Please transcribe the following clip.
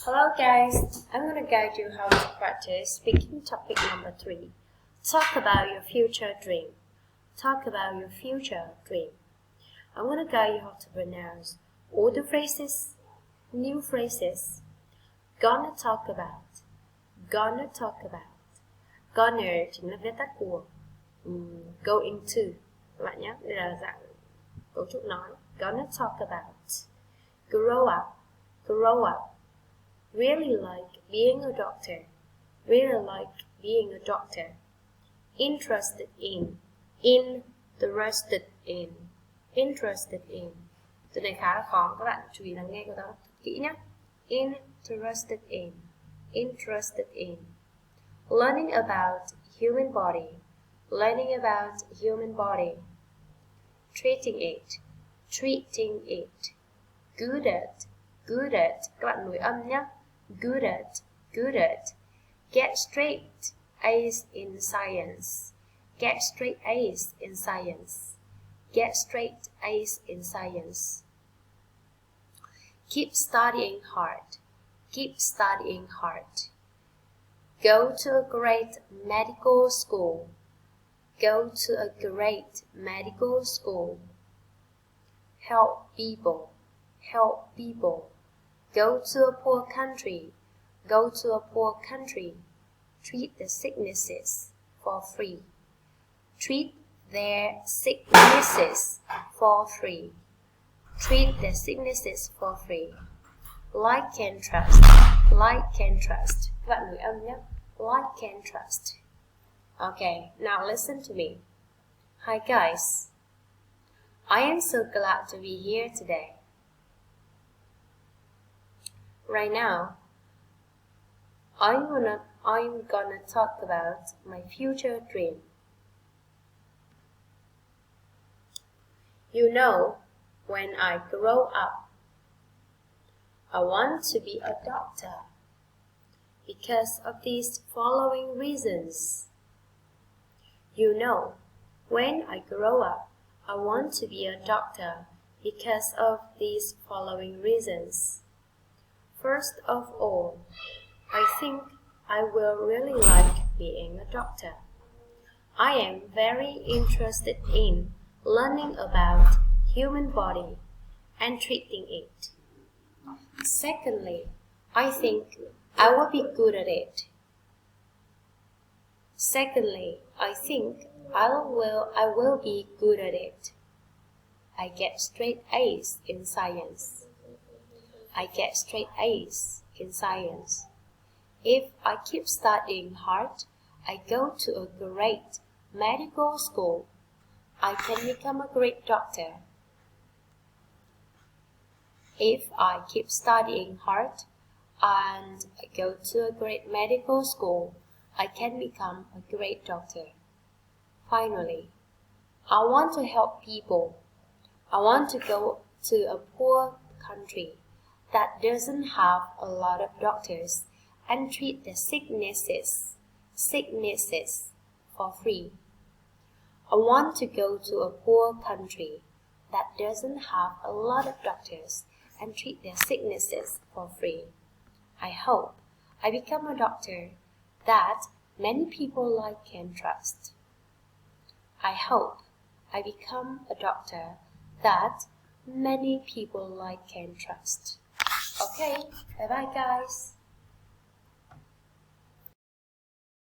Hello guys, I'm going to guide you how to practice speaking topic number 3. Talk about your future dream. Talk about your future dream. I'm going to guide you how to pronounce all the phrases, new phrases. Gonna talk about. Gonna talk about. Gonna chính là viết tắt của go into. Các bạn nhé, đây là dạng cấu trúc nói. Gonna talk about. Grow up. Grow up. Really like being a doctor. Really like being a doctor. Interested in. Interested in. Interested in. Từ này khá là khó, các bạn chú ý lắng nghe của tao kỹ nhé. Interested in. Interested in. Learning about human body. Learning about human body. Treating it. Treating it. Good at. Good at. Các bạn nối âm nhé. Good at. Good at. Get straight A's in science. Get straight A's in science. Get straight A's in science. Keep studying hard. Keep studying hard. Go to a great medical school. Go to a great medical school. Help people. Help people. Go to a poor country. Go to a poor country. Treat the sicknesses for free. Treat their sicknesses for free. Treat their sicknesses for free. Like and trust. Like and trust. Các bạn nối âm nhé. Like and trust. Okay, now listen to me. Hi guys. I am so glad to be here today. Right now, I'm gonna talk about my future dream. You know, when I grow up, I want to be a doctor because of these following reasons. You know, when I grow up, I want to be a doctor because of these following reasons. First of all, I think I will really like being a doctor. I am very interested in learning about human body and treating it. Secondly, I think I will be good at it. Secondly, I think I will be good at it. I get straight A's in science. I get straight A's in science. If I keep studying hard, I go to a great medical school. I can become a great doctor. If I keep studying hard and I go to a great medical school, I can become a great doctor. Finally, I want to help people. I want to go to a poor country that doesn't have a lot of doctors and treat the sicknesses for free. I want to go to a poor country that doesn't have a lot of doctors and treat their sicknesses for free. I hope I become a doctor that many people like and trust. I hope I become a doctor that many people like and trust. Okay, bye bye guys.